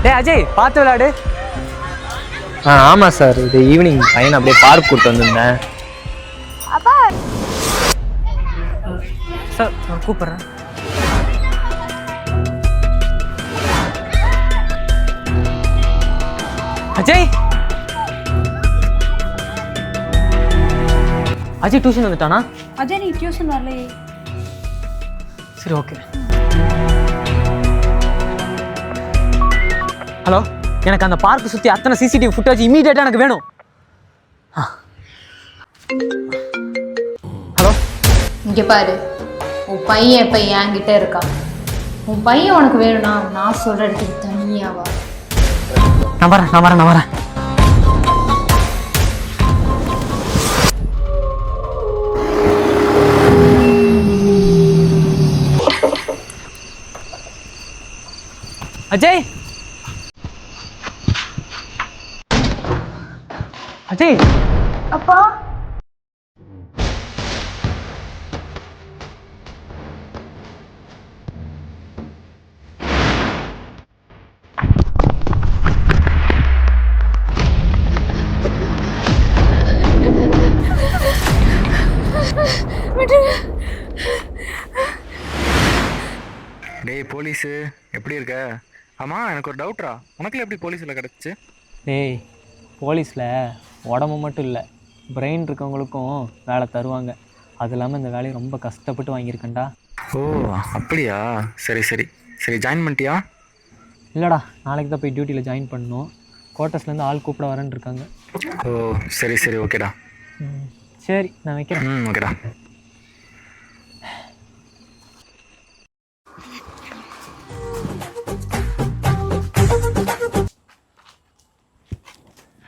டேய் அஜய் பார்த்து விளையாடு. ஆமாம் சார், இது ஈவினிங் பையனை அப்படியே பார்க் கூப்பிட்டு வந்திருந்தேன். அப்பா சார் நான் கூப்பிட்றேன். அஜய் அஜய் டியூஷன் வந்துட்டானா? அஜய் நீ டியூஷன் வரலையே. சரி ஓகே. ஹலோ, எனக்கு அந்த பார்க் சுற்றி அத்தனை சிசிடிவி ஃபுட்டேஜ் இமீடியட்டாக எனக்கு வேணும். ஹலோ, இங்கே பாரு, உன் பையன் இப்போ என்கிட்ட இருக்கான். உன் பையன் உனக்கு வேணும்னா நான் சொல்கிற இடத்துக்கு தனியாக வா. நான் வரேன். அஜய் அஜய் அப்பா டேய் போலீஸு எப்படி இருக்க? ஆமாம், எனக்கு ஒரு டவுட்ரா, உனக்குள்ள எப்படி போலீஸில் கிடச்சிச்சு? டேய், போலீஸில் உடம்பு மட்டும் இல்லை, பிரெயின் இருக்கவங்களுக்கும் வேலை தருவாங்க. அது இல்லாமல் இந்த வேலையை ரொம்ப கஷ்டப்பட்டு வாங்கியிருக்கேன்டா. ஓ அப்படியா, சரி சரி சரி, ஜாயின் பண்ணிட்டியா? இல்லைடா, நாளைக்கு தான் போய் டியூட்டியில் ஜாயின் பண்ணணும். குவார்ட்டர்ஸ்லேருந்து ஆள் கூப்பிட வரேன்னு இருக்காங்க. ஓ சரி சரி, ஓகேடா. சரி நான் வைக்கிறேன். ஓகேடா.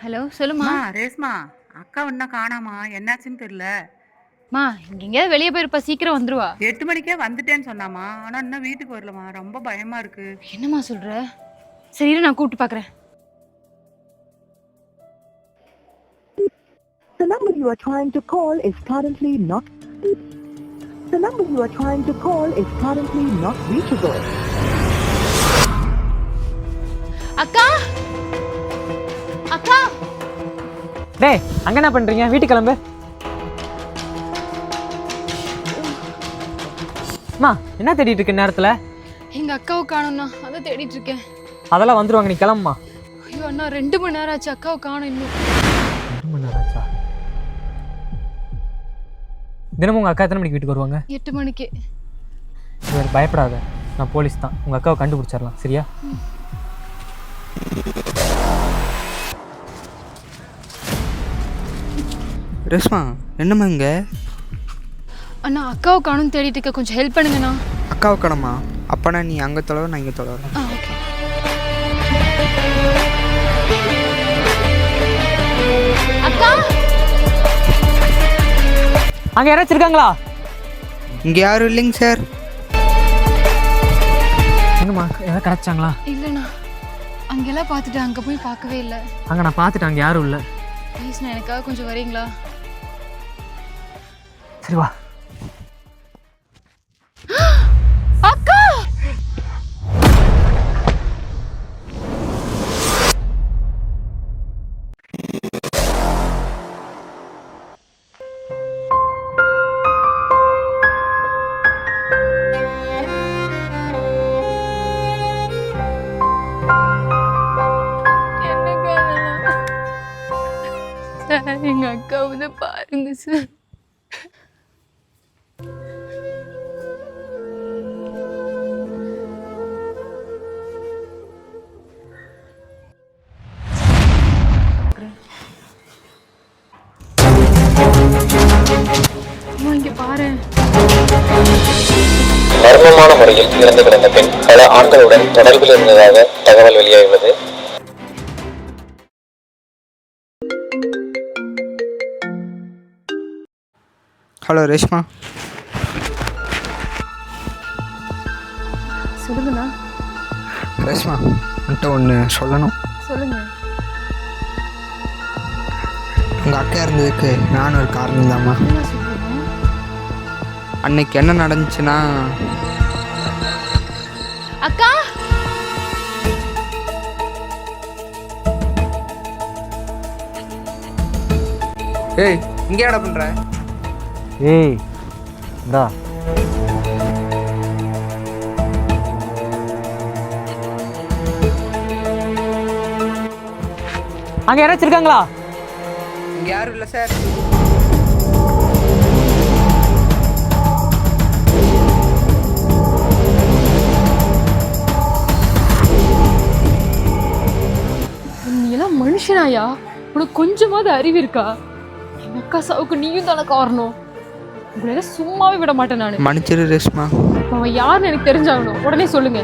ஹலோ சொல்லுமா. ரேஸ்மா, அக்கா இன்னும் காணாமா, என்னாச்சுன்னு தெரியல. மா இங்கே எங்கேயாவது வெளியே போயிருப்பா, சீக்கிரம் வந்துருவா. 8 மணிக்கே வந்துட்டேன்னு சொன்னாமா, ஆனா இன்னும் வீட்டுக்கு வரலமா, ரொம்ப பயமா இருக்கு. என்னம்மா சொல்கிற? சரி இரு, நான் கூப்பிட்டு பார்க்குறேன். The number you are trying to call is currently not. The number you are trying to call is currently not reachable. அக்கா அக்கா. டேய் அங்கே என்ன பண்ணுறீங்க? வீட்டுக்கு கிளம்பு. அம்மா என்ன தேடிட்டு இருக்க நேரத்தில்? எங்கள் அக்காவை காணோம்ண்ணா, அதை தேடிட்டு இருக்கேன். அதெல்லாம் வந்துடுவாங்க, நீ கிளம்புமா. ஐயோ அண்ணா, 2 மணி நேரம் ஆச்சு, அக்காவை காணோம் இன்னும். 2 மணி நேரம் ஆச்சா? தினமும் உங்கள் அக்கா எத்தனை மணிக்கு வீட்டுக்கு வருவாங்க? 8 மணிக்கு. சரி பயப்படாத, நான் போலீஸ் தான், உங்கள் அக்காவை கண்டுபிடிச்சிடலாம். சரியா? ரேஷ்மா, என்னம்மா இங்கே? அண்ணா அக்காவை காணும் தேடிட்டு இருக்க, கொஞ்சம் ஹெல்ப் பண்ணுங்கண்ணா. அக்காவை காணோமா? அப்போனா நீ அங்கே தொலைவ, நான் இங்கே தொலைவேன். ஓகே. அக்கா அங்கே யாராச்சும் இருக்காங்களா? இங்கே யாரும் இல்லைங்க சார். என்னம்மா எதாவது கிடச்சாங்களா? இல்லைண்ணா, அங்கெல்லாம் பார்த்துட்டு அங்கே போய் பார்க்கவே இல்லை. அங்கே நான் பார்த்துட்டேன், அங்கே யாரும் இல்லை. ப்ளீஸ்ண்ணா, எனக்காக கொஞ்சம் வரீங்களா? சரி வா. அக்கா எங்க அக்காவை பாருங்க சார். இங்க பாரு. மர்மமான முறையில் இறந்து கிடந்த பெண் பல ஆண்களுடன் தொடர்பில் இருந்ததாக தகவல் வெளியாகியுள்ளது. ஹலோ ரேஷ்மா. சொல்லுங்கண்ணா. ரேஷ்மா, என்கிட்ட ஒன்று சொல்லணும். சொல்லுங்க. உங்கள் அக்கா இருந்ததுக்கு நானும் ஒரு காரணம் தாம்மா. என்ன சொல்றீங்க? அன்னைக்கு என்ன நடந்துச்சுன்னா, அக்கா ஏய் இங்கே என்ன பண்ணுற? ஏய் இந்தா அங்கே யாராச்சும் இருக்காங்களா? இங்கே யாரும் இல்லை சார். நீ எல்லாம் மனுஷனாயா? உனக்கு கொஞ்சமாவது அறிவு இருக்கா? எங்க அக்கா சாவுக்கு நீயும் தானே காரணம். உங்களை சும்மாவே விட மாட்டேன் நான். மன்னிச்சிரு ரேஷ்மா. அவன் யாருன்னு எனக்கு தெரிஞ்சாகணும். உடனே சொல்லுங்க.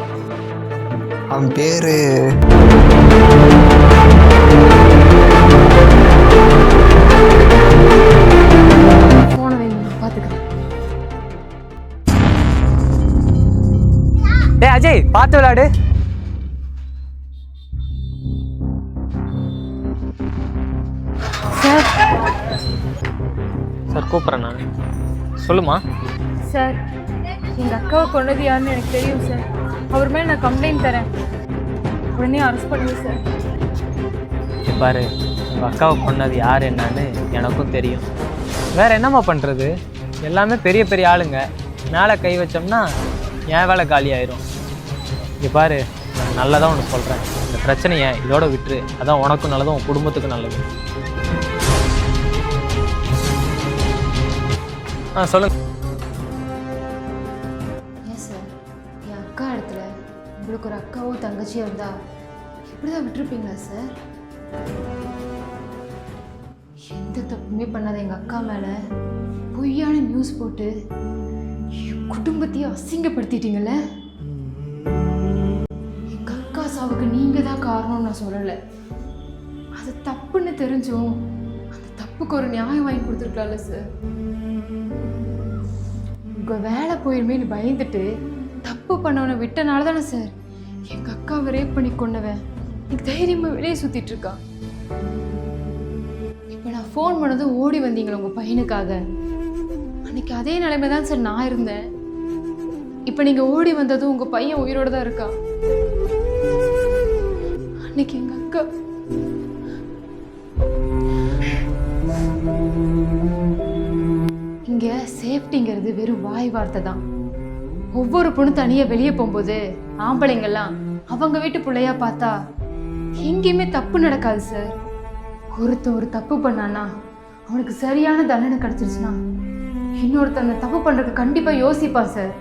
அவன் பேரு போன வைங்க, பாத்துக்கிறேன். டேய் அஜய் பார்த்து விளையாடு. சார் சார் கூப்பிட்றேன் நான். சொல்லுமா. சார் எங்க அக்காவை கொண்டது யாருன்னு எனக்கு தெரியும் சார். அவர் மேலே நான் கம்ப்ளைண்ட் தரேன். உடனே அரெஸ்ட் பண்ணுங்க சார். பாரு உங்கள் அக்காவை கொன்னது யார் என்னன்னு எனக்கும் தெரியும். வேறு என்னம்மா பண்ணுறது? எல்லாமே பெரிய பெரிய ஆளுங்க. மேலே கை வச்சோம்னா என் வேலை காலி ஆயிரும். இங்கே பாரு நான் நல்லதாக ஒன்று சொல்கிறேன். இந்த பிரச்சனையை இதோட விட்டுரு. அதான் உனக்கும் நல்லதும் உன் குடும்பத்துக்கும் நல்லது. சொல்லுங்க. ஏன் சார் என் அக்கா இடத்துல உங்களுக்கு ஒரு அக்காவோ தங்கச்சியோ இருந்தா இப்படிதான் விட்டுருப்பீங்களா சார்? எந்த தப்புமே பண்ணாத எங்க அக்கா மேல பொய்யான நியூஸ் போட்டு என் குடும்பத்தையே அசிங்கப்படுத்திட்டீங்கல்ல. எங்க அக்கா சாவுக்கு நீங்க தான் காரணம்னு நான் சொல்லலை. அது தப்புன்னு தெரிஞ்சும் அந்த தப்புக்கு ஒரு நியாயம் வாங்கி கொடுத்துருக்கலாம்ல சார். உங்க வேலை போயிருமேன்னு பயந்துட்டு தப்பு பண்ணவனை விட்டனால தானே சார் எங்க அக்காவை ரேப் பண்ணி கொண்டவன் எனக்கு தைரியமா வெளியே சுத்திட்டு இருக்கான். இப்ப நான் ஃபோன் பண்ணதும் ஓடி வந்தீங்களா உங்க பையனுக்காக? அன்னைக்கு அதே நிலைமை தான் சார் நான் இருந்தேன். இப்ப நீங்க ஓடி வந்ததும் உங்க பையன் உயிரோட தான் இருக்கான். அன்னைக்கு எங்க அக்கா இங்க சேஃப்டிங்கிறது வெறும் வாய் வார்த்தை தான். ஒவ்வொரு பொண்ணு தனியா வெளியே போகும்போது ஆம்பளைங்கெல்லாம் அவங்க வீட்டு பிள்ளையா பார்த்தா எங்கேயுமே தப்பு நடக்காது சார். ஒருத்தன் ஒரு தப்பு பண்ணானா அவனுக்கு சரியான தண்டனை கிடைச்சிருச்சுன்னா இன்னொருத்தன் தப்பு பண்றதுக்கு கண்டிப்பா யோசிப்பான் சார்.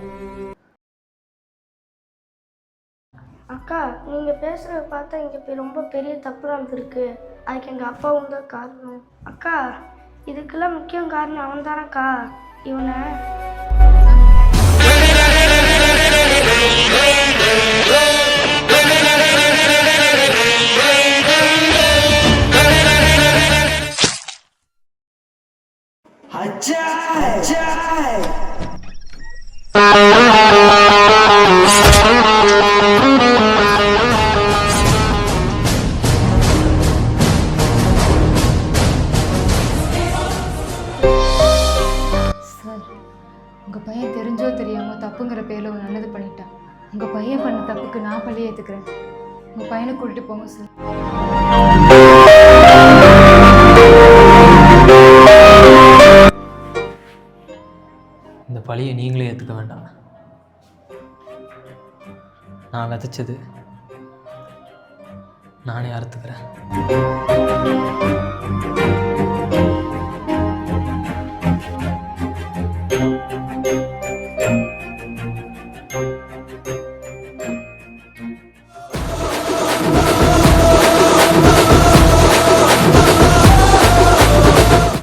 அக்கா நீங்க பேசுறத பார்த்தா இங்க ரொம்ப பெரிய தப்பு நடந்திருக்கு. அதுக்கு எங்க அப்பாவும் தான் காரணம். அக்கா இதுக்கெல்லாம் முக்கிய காரணம் அவன் தானக்கா. இவனை உங்க பையன் தெரிஞ்சோ தெரியாமோ தப்புங்கிற பேர்ல ஒரு நல்லது பண்ணிட்டான். உங்க பையன் பண்ண தப்புக்கு நான் பழி ஏத்துக்கிறேன். உங்க பையனை கூட்டிட்டு போங்க சார். இந்த பழியை நீங்களே ஏற்றுக்க வேண்டாம். நான் விதைச்சது நானே அறுத்துக்கிறேன்.